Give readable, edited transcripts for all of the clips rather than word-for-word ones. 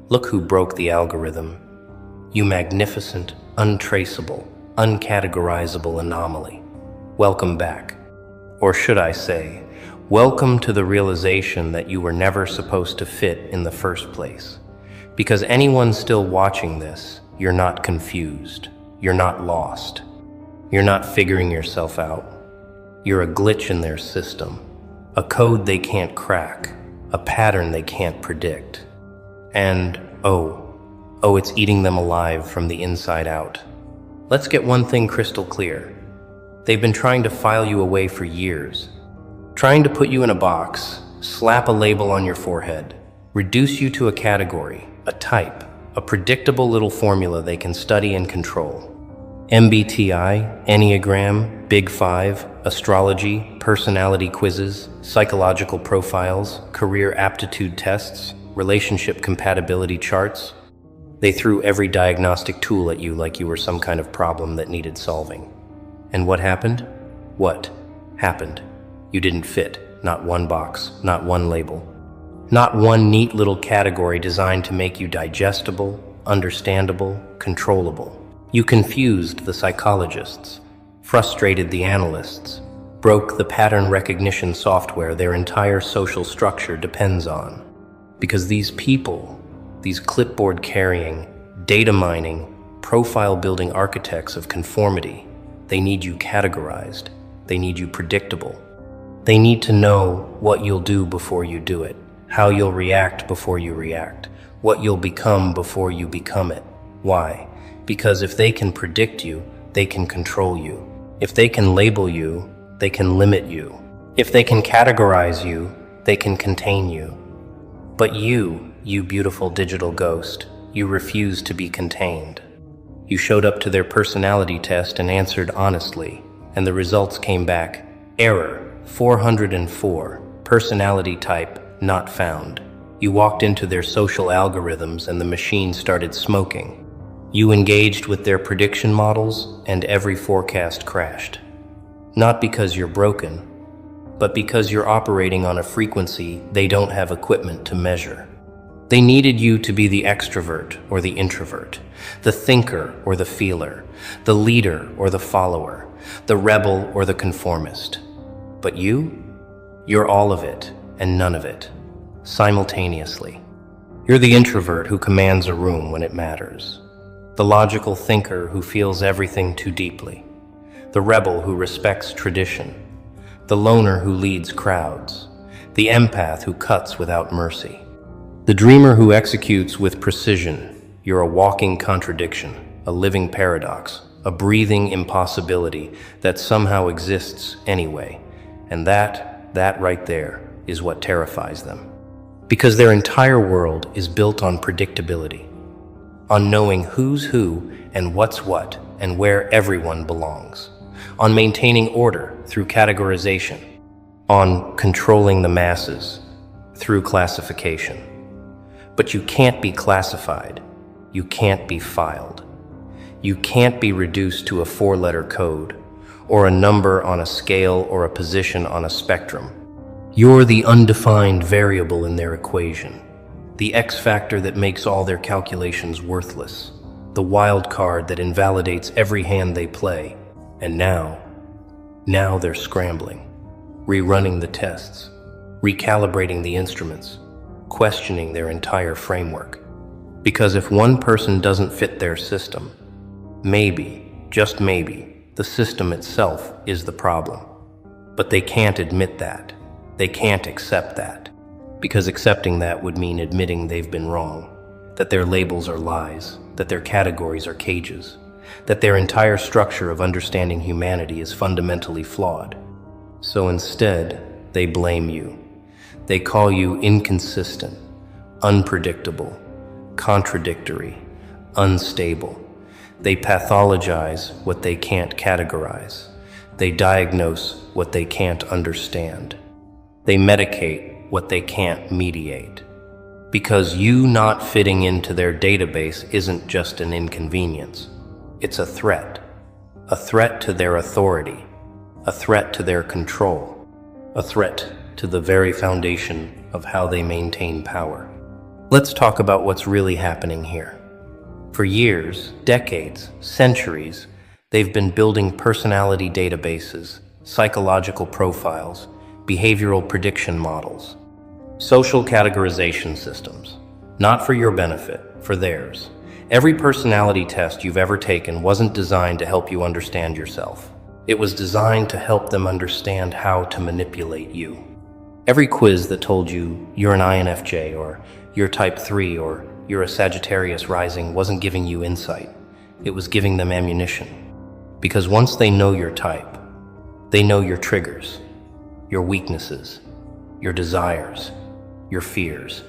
Look who broke the algorithm. You magnificent, untraceable, uncategorizable anomaly. Welcome back. Or should I say, welcome to the realization that you were never supposed to fit in the first place. Because anyone still watching this, you're not confused. You're not lost. You're not figuring yourself out. You're a glitch in their system, a code they can't crack, a pattern they can't predict. And, it's eating them alive from the inside out. Let's get one thing crystal clear. They've been trying to file you away for years, trying to put you in a box, slap a label on your forehead, reduce you to a category, a type, a predictable little formula they can study and control. MBTI, Enneagram, Big Five, astrology, personality quizzes, psychological profiles, career aptitude tests, relationship compatibility charts. They threw every diagnostic tool at you like you were some kind of problem that needed solving. And what happened? What happened? You didn't fit. Not one box, not one label. Not one neat little category designed to make you digestible, understandable, controllable. You confused the psychologists, frustrated the analysts, broke the pattern recognition software their entire social structure depends on. Because these people, these clipboard-carrying, data-mining, profile-building architects of conformity, they need you categorized. They need you predictable. They need to know what you'll do before you do it, how you'll react before you react, what you'll become before you become it. Why? Because if they can predict you, they can control you. If they can label you, they can limit you. If they can categorize you, they can contain you. But you beautiful digital ghost, you refuse to be contained. You showed up to their personality test and answered honestly, and the results came back. Error 404, personality type not found. You walked into their social algorithms and the machine started smoking. You engaged with their prediction models and every forecast crashed. Not because you're broken, but because you're operating on a frequency they don't have equipment to measure. They needed you to be the extrovert or the introvert, the thinker or the feeler, the leader or the follower, the rebel or the conformist. But you're all of it and none of it, simultaneously. You're the introvert who commands a room when it matters, the logical thinker who feels everything too deeply, the rebel who respects tradition, the loner who leads crowds, the empath who cuts without mercy, the dreamer who executes with precision. You're a walking contradiction, a living paradox, a breathing impossibility that somehow exists anyway. And that right there is what terrifies them. Because their entire world is built on predictability, on knowing who's who and what's what and where everyone belongs, on maintaining order through categorization, on controlling the masses through classification. But you can't be classified. You can't be filed. You can't be reduced to a 4-letter code, or a number on a scale or a position on a spectrum. You're the undefined variable in their equation, the X factor that makes all their calculations worthless, the wild card that invalidates every hand they play. And now they're scrambling, rerunning the tests, recalibrating the instruments, questioning their entire framework. Because if one person doesn't fit their system, maybe, just maybe, the system itself is the problem. But they can't admit that. They can't accept that. Because accepting that would mean admitting they've been wrong, that their labels are lies, that their categories are cages, that their entire structure of understanding humanity is fundamentally flawed. So instead, they blame you. They call you inconsistent, unpredictable, contradictory, unstable. They pathologize what they can't categorize. They diagnose what they can't understand. They medicate what they can't mediate. Because you not fitting into their database isn't just an inconvenience. It's a threat to their authority, a threat to their control, a threat to the very foundation of how they maintain power. Let's talk about what's really happening here. For years, decades, centuries, they've been building personality databases, psychological profiles, behavioral prediction models, social categorization systems. Not for your benefit, for theirs. Every personality test you've ever taken wasn't designed to help you understand yourself. It was designed to help them understand how to manipulate you. Every quiz that told you you're an INFJ or you're type 3 or you're a Sagittarius rising wasn't giving you insight. It was giving them ammunition. Because once they know your type, they know your triggers, your weaknesses, your desires, your fears.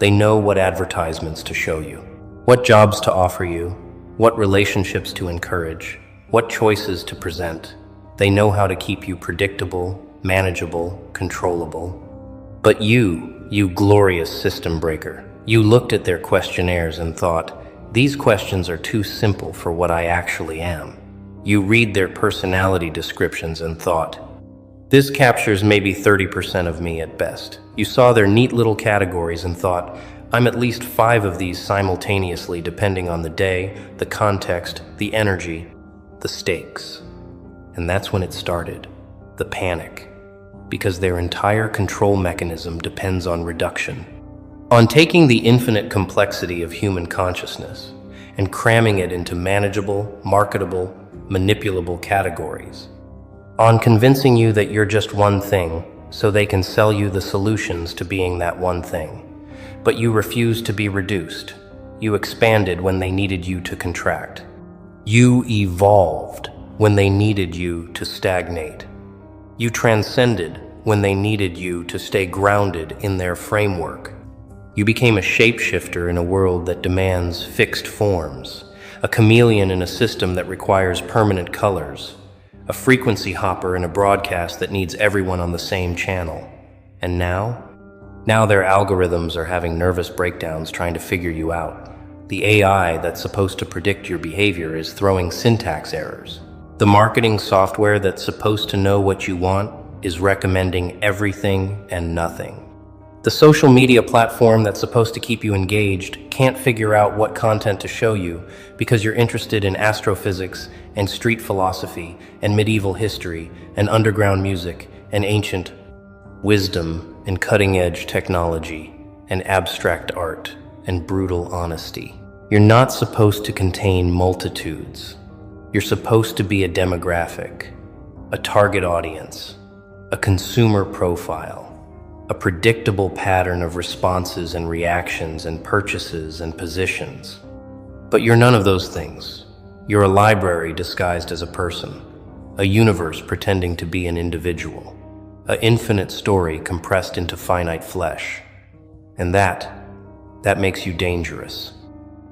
They know what advertisements to show you, what jobs to offer you, what relationships to encourage, what choices to present. They know how to keep you predictable, manageable, controllable. But you glorious system breaker, you looked at their questionnaires and thought, these questions are too simple for what I actually am. You read their personality descriptions and thought, this captures maybe 30% of me at best. You saw their neat little categories and thought, I'm at least 5 of these simultaneously depending on the day, the context, the energy, the stakes. And that's when it started, the panic. Because their entire control mechanism depends on reduction, on taking the infinite complexity of human consciousness and cramming it into manageable, marketable, manipulable categories, on convincing you that you're just one thing so they can sell you the solutions to being that one thing. But you refused to be reduced. You expanded when they needed you to contract. You evolved when they needed you to stagnate. You transcended when they needed you to stay grounded in their framework. You became a shapeshifter in a world that demands fixed forms, a chameleon in a system that requires permanent colors, a frequency hopper in a broadcast that needs everyone on the same channel. And now their algorithms are having nervous breakdowns trying to figure you out. The AI that's supposed to predict your behavior is throwing syntax errors. The marketing software that's supposed to know what you want is recommending everything and nothing. The social media platform that's supposed to keep you engaged can't figure out what content to show you because you're interested in astrophysics and street philosophy and medieval history and underground music and ancient wisdom and cutting-edge technology and abstract art and brutal honesty. You're not supposed to contain multitudes. You're supposed to be a demographic, a target audience, a consumer profile, a predictable pattern of responses and reactions and purchases and positions. But you're none of those things. You're a library disguised as a person, a universe pretending to be an individual, an infinite story compressed into finite flesh. And that makes you dangerous.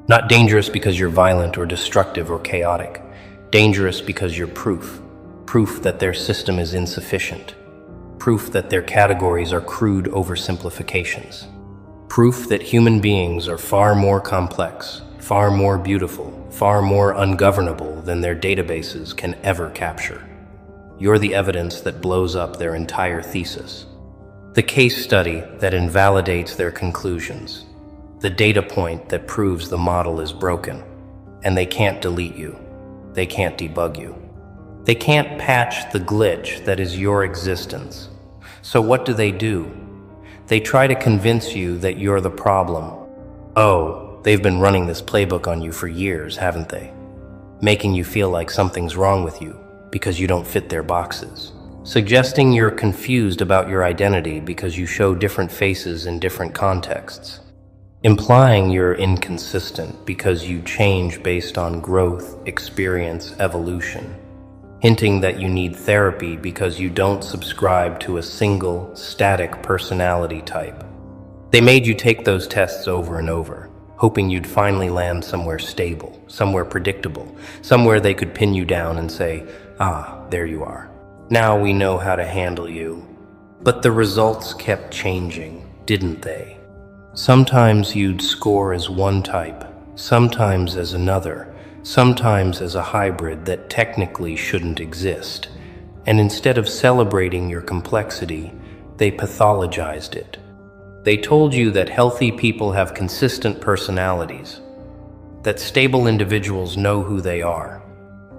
Not dangerous because you're violent or destructive or chaotic. Dangerous because you're proof that their system is insufficient. Proof that their categories are crude oversimplifications. Proof that human beings are far more complex, far more beautiful, far more ungovernable than their databases can ever capture. You're the evidence that blows up their entire thesis. The case study that invalidates their conclusions. The data point that proves the model is broken. And they can't delete you. They can't debug you. They can't patch the glitch that is your existence. So what do? They try to convince you that you're the problem. Oh, they've been running this playbook on you for years, haven't they? Making you feel like something's wrong with you because you don't fit their boxes. Suggesting you're confused about your identity because you show different faces in different contexts. Implying you're inconsistent because you change based on growth, experience, evolution. Hinting that you need therapy because you don't subscribe to a single, static personality type. They made you take those tests over and over, hoping you'd finally land somewhere stable, somewhere predictable, somewhere they could pin you down and say, ah, there you are. Now we know how to handle you. But the results kept changing, didn't they? Sometimes you'd score as one type, sometimes as another, sometimes as a hybrid that technically shouldn't exist. And instead of celebrating your complexity, they pathologized it. They told you that healthy people have consistent personalities, that stable individuals know who they are,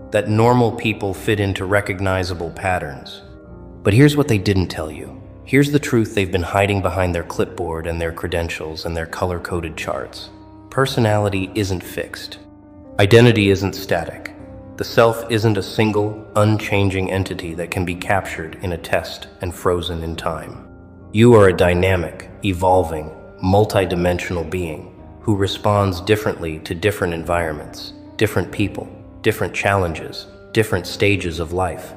that normal people fit into recognizable patterns. But here's what they didn't tell you. Here's the truth they've been hiding behind their clipboard and their credentials and their color-coded charts. Personality isn't fixed. Identity isn't static. The self isn't a single, unchanging entity that can be captured in a test and frozen in time. You are a dynamic, evolving, multidimensional being who responds differently to different environments, different people, different challenges, different stages of life.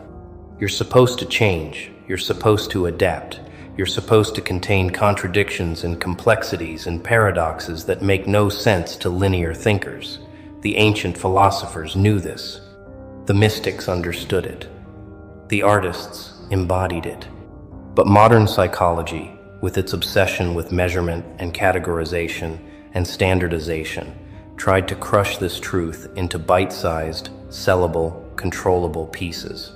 You're supposed to change. You're supposed to adapt. You're supposed to contain contradictions and complexities and paradoxes that make no sense to linear thinkers. The ancient philosophers knew this. The mystics understood it. The artists embodied it. But modern psychology, with its obsession with measurement and categorization and standardization, tried to crush this truth into bite-sized, sellable, controllable pieces.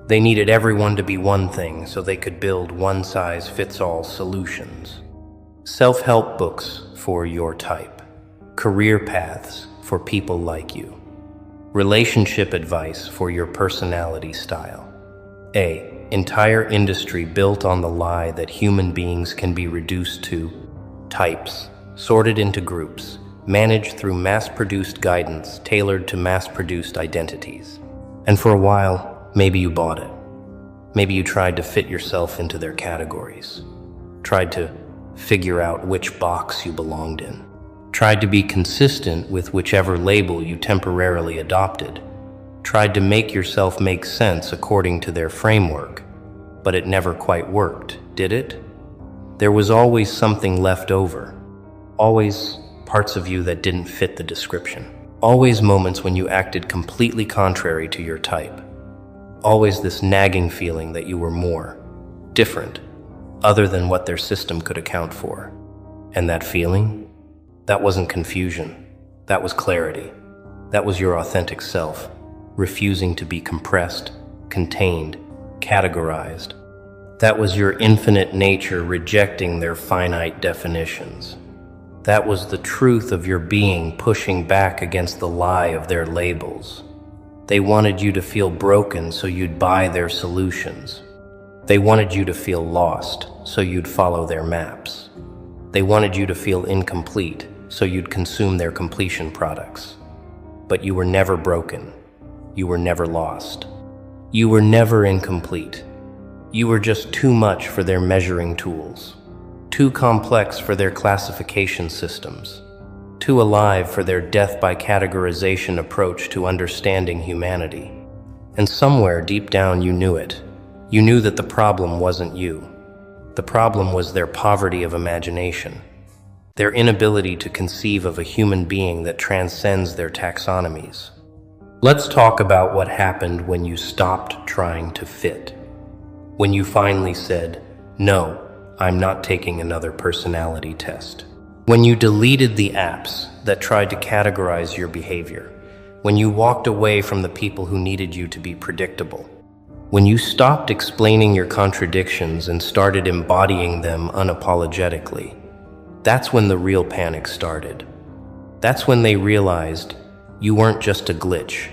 They needed everyone to be one thing so they could build one-size-fits-all solutions. Self-help books for your type. Career paths for people like you. Relationship advice for your personality style. Entire industry built on the lie that human beings can be reduced to types, sorted into groups, managed through mass-produced guidance tailored to mass-produced identities. And for a while, maybe you bought it. Maybe you tried to fit yourself into their categories. Tried to figure out which box you belonged in. Tried to be consistent with whichever label you temporarily adopted. Tried to make yourself make sense according to their framework. But it never quite worked, did it? There was always something left over. Always parts of you that didn't fit the description. Always moments when you acted completely contrary to your type. Always this nagging feeling that you were more, different, other than what their system could account for. And that feeling? That wasn't confusion. That was clarity. That was your authentic self, refusing to be compressed, contained, categorized. That was your infinite nature rejecting their finite definitions. That was the truth of your being pushing back against the lie of their labels. They wanted you to feel broken so you'd buy their solutions. They wanted you to feel lost so you'd follow their maps. They wanted you to feel incomplete so you'd consume their completion products. But you were never broken. You were never lost. You were never incomplete. You were just too much for their measuring tools, too complex for their classification systems, too alive for their death by categorization approach to understanding humanity. And somewhere deep down you knew it. You knew that the problem wasn't you. The problem was their poverty of imagination, their inability to conceive of a human being that transcends their taxonomies. Let's talk about what happened when you stopped trying to fit. When you finally said, "No, I'm not taking another personality test." When you deleted the apps that tried to categorize your behavior. When you walked away from the people who needed you to be predictable. When you stopped explaining your contradictions and started embodying them unapologetically. That's when the real panic started. That's when they realized you weren't just a glitch.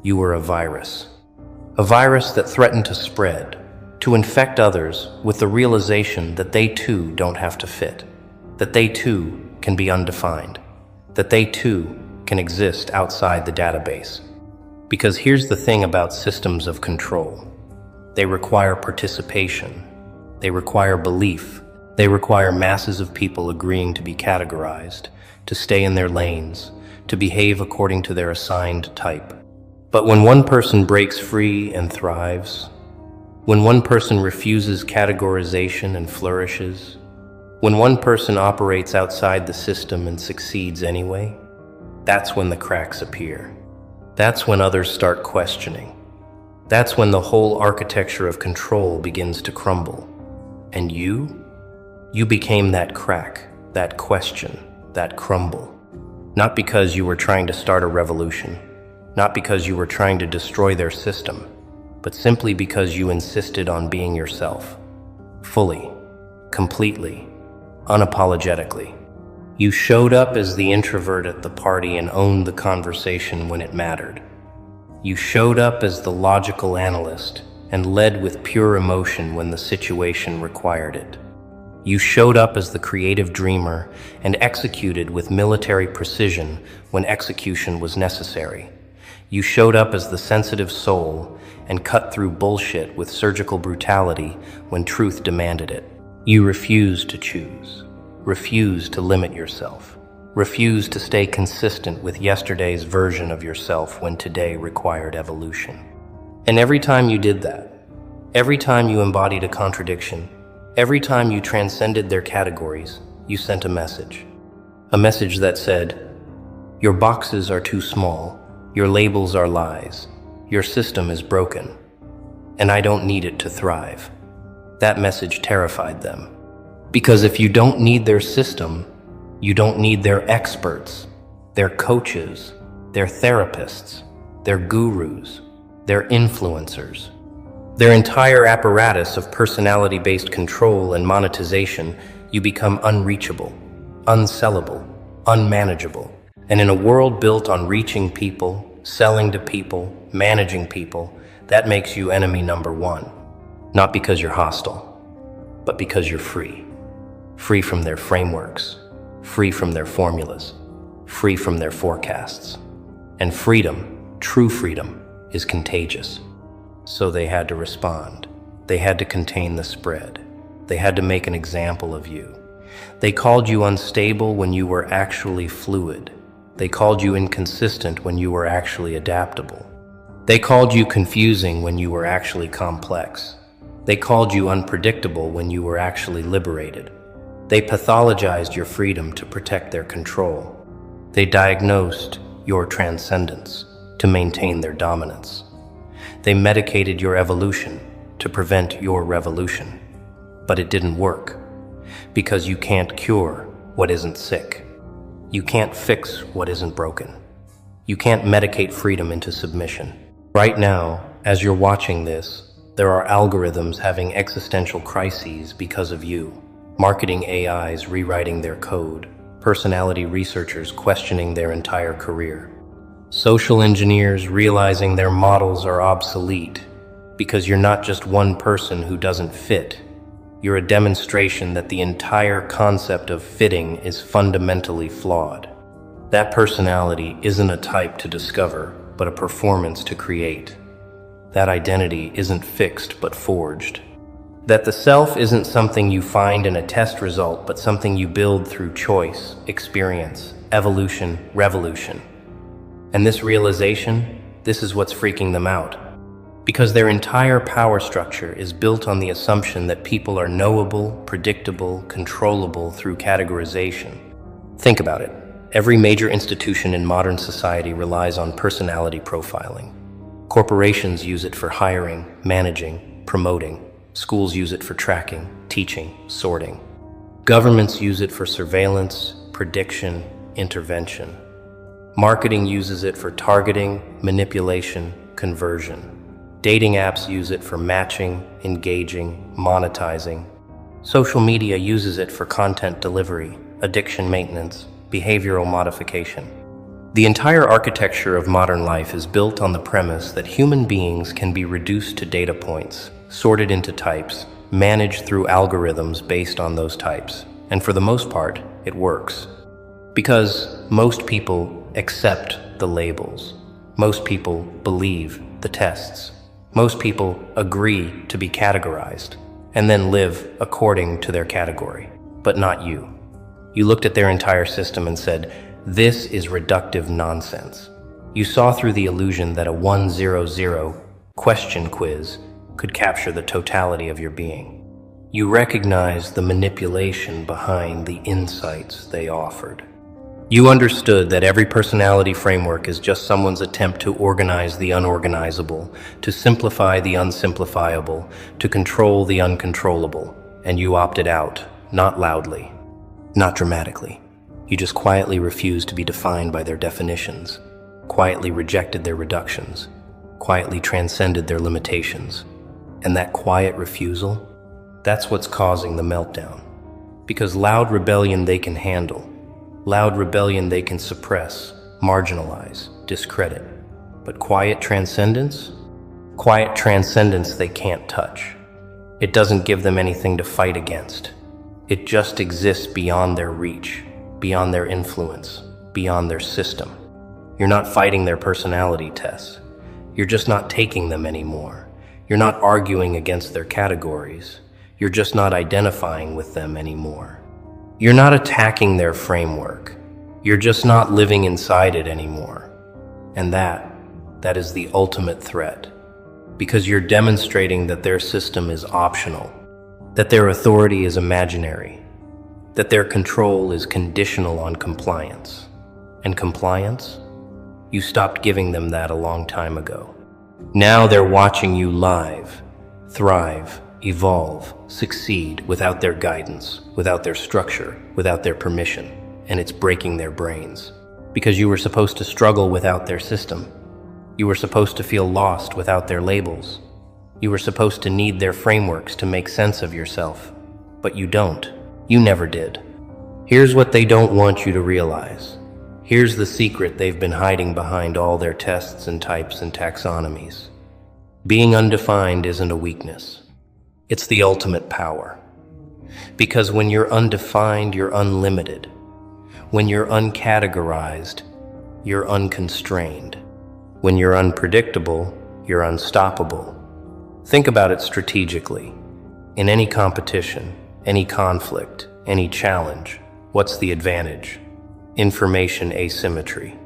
You were a virus. A virus that threatened to spread, to infect others with the realization that they too don't have to fit, that they too can be undefined, that they too can exist outside the database. Because here's the thing about systems of control. They require participation. They require belief. They require masses of people agreeing to be categorized, to stay in their lanes, to behave according to their assigned type. But when one person breaks free and thrives, when one person refuses categorization and flourishes, when one person operates outside the system and succeeds anyway, that's when the cracks appear. That's when others start questioning. That's when the whole architecture of control begins to crumble. And you became that crack, that question, that crumble. Not because you were trying to start a revolution, not because you were trying to destroy their system, but simply because you insisted on being yourself, fully, completely, unapologetically. You showed up as the introvert at the party and owned the conversation when it mattered. You showed up as the logical analyst and led with pure emotion when the situation required it. You showed up as the creative dreamer and executed with military precision when execution was necessary. You showed up as the sensitive soul and cut through bullshit with surgical brutality when truth demanded it. You refused to choose, refused to limit yourself, refused to stay consistent with yesterday's version of yourself when today required evolution. And every time you did that, every time you embodied a contradiction, every time you transcended their categories, you sent a message. A message that said, your boxes are too small, your labels are lies, your system is broken, and I don't need it to thrive. That message terrified them. Because if you don't need their system, you don't need their experts, their coaches, their therapists, their gurus, their influencers. Their entire apparatus of personality-based control and monetization, you become unreachable, unsellable, unmanageable. And in a world built on reaching people, selling to people, managing people, that makes you enemy number one. Not because you're hostile, but because you're free. Free from their frameworks, free from their formulas, free from their forecasts. And freedom, true freedom, is contagious. So they had to respond. They had to contain the spread. They had to make an example of you. They called you unstable when you were actually fluid. They called you inconsistent when you were actually adaptable. They called you confusing when you were actually complex. They called you unpredictable when you were actually liberated. They pathologized your freedom to protect their control. They diagnosed your transcendence to maintain their dominance. They medicated your evolution to prevent your revolution. But it didn't work, because you can't cure what isn't sick. You can't fix what isn't broken. You can't medicate freedom into submission. Right now, as you're watching this, there are algorithms having existential crises because of you. Marketing AIs rewriting their code. Personality researchers questioning their entire career. Social engineers realizing their models are obsolete because you're not just one person who doesn't fit. You're a demonstration that the entire concept of fitting is fundamentally flawed. That personality isn't a type to discover, but a performance to create. That identity isn't fixed, but forged. That the self isn't something you find in a test result, but something you build through choice, experience, evolution, revolution. And this realization, this is what's freaking them out. Because their entire power structure is built on the assumption that people are knowable, predictable, controllable through categorization. Think about it. Every major institution in modern society relies on personality profiling. Corporations use it for hiring, managing, promoting. Schools use it for tracking, teaching, sorting. Governments use it for surveillance, prediction, intervention. Marketing uses it for targeting, manipulation, conversion. Dating apps use it for matching, engaging, monetizing. Social media uses it for content delivery, addiction maintenance, behavioral modification. The entire architecture of modern life is built on the premise that human beings can be reduced to data points, sorted into types, managed through algorithms based on those types. And for the most part, it works. Because most people accept the labels. Most people believe the tests. Most people agree to be categorized and then live according to their category, but not you. You looked at their entire system and said, this is reductive nonsense. You saw through the illusion that a 100 question quiz could capture the totality of your being. You recognized the manipulation behind the insights they offered. You understood that every personality framework is just someone's attempt to organize the unorganizable, to simplify the unsimplifiable, to control the uncontrollable, and you opted out, not loudly, not dramatically. You just quietly refused to be defined by their definitions, quietly rejected their reductions, quietly transcended their limitations. And that quiet refusal, that's what's causing the meltdown. Because loud rebellion they can handle. Loud rebellion they can suppress, marginalize, discredit. But quiet transcendence? Quiet transcendence they can't touch. It doesn't give them anything to fight against. It just exists beyond their reach, beyond their influence, beyond their system. You're not fighting their personality tests. You're just not taking them anymore. You're not arguing against their categories. You're just not identifying with them anymore. You're not attacking their framework. You're just not living inside it anymore. And that is the ultimate threat. Because you're demonstrating that their system is optional, that their authority is imaginary, that their control is conditional on compliance. And compliance? You stopped giving them that a long time ago. Now they're watching you live, thrive, evolve, succeed without their guidance, without their structure, without their permission, and it's breaking their brains. Because you were supposed to struggle without their system. You were supposed to feel lost without their labels. You were supposed to need their frameworks to make sense of yourself. But you don't. You never did. Here's what they don't want you to realize. Here's the secret they've been hiding behind all their tests and types and taxonomies. Being undefined isn't a weakness. It's the ultimate power. Because when you're undefined, you're unlimited. When you're uncategorized, you're unconstrained. When you're unpredictable, you're unstoppable. Think about it strategically. In any competition, any conflict, any challenge, what's the advantage? Information asymmetry.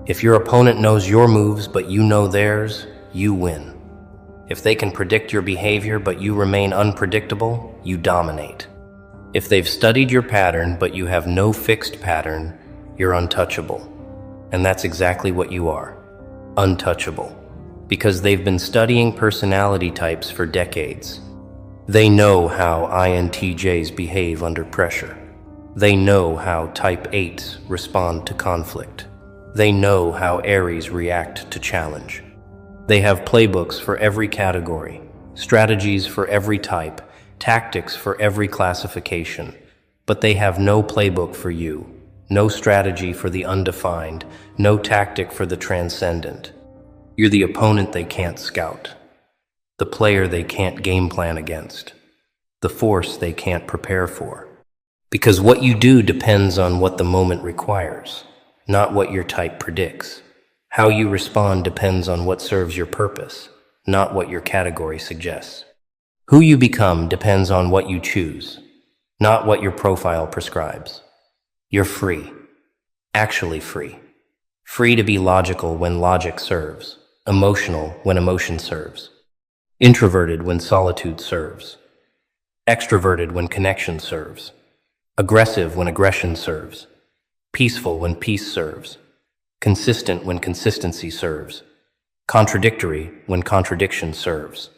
If your opponent knows your moves but you know theirs, you win. If they can predict your behavior but you remain unpredictable, you dominate. If they've studied your pattern but you have no fixed pattern, you're untouchable. And that's exactly what you are. Untouchable. Because they've been studying personality types for decades. They know how INTJs behave under pressure. They know how Type 8s respond to conflict. They know how Aries react to challenge. They have playbooks for every category, strategies for every type, tactics for every classification. But they have no playbook for you, no strategy for the undefined, no tactic for the transcendent. You're the opponent they can't scout, the player they can't game plan against, the force they can't prepare for. Because what you do depends on what the moment requires, not what your type predicts. How you respond depends on what serves your purpose, not what your category suggests. Who you become depends on what you choose, not what your profile prescribes. You're free, actually free. Free to be logical when logic serves, emotional when emotion serves, introverted when solitude serves, extroverted when connection serves, aggressive when aggression serves, peaceful when peace serves, consistent when consistency serves, contradictory when contradiction serves.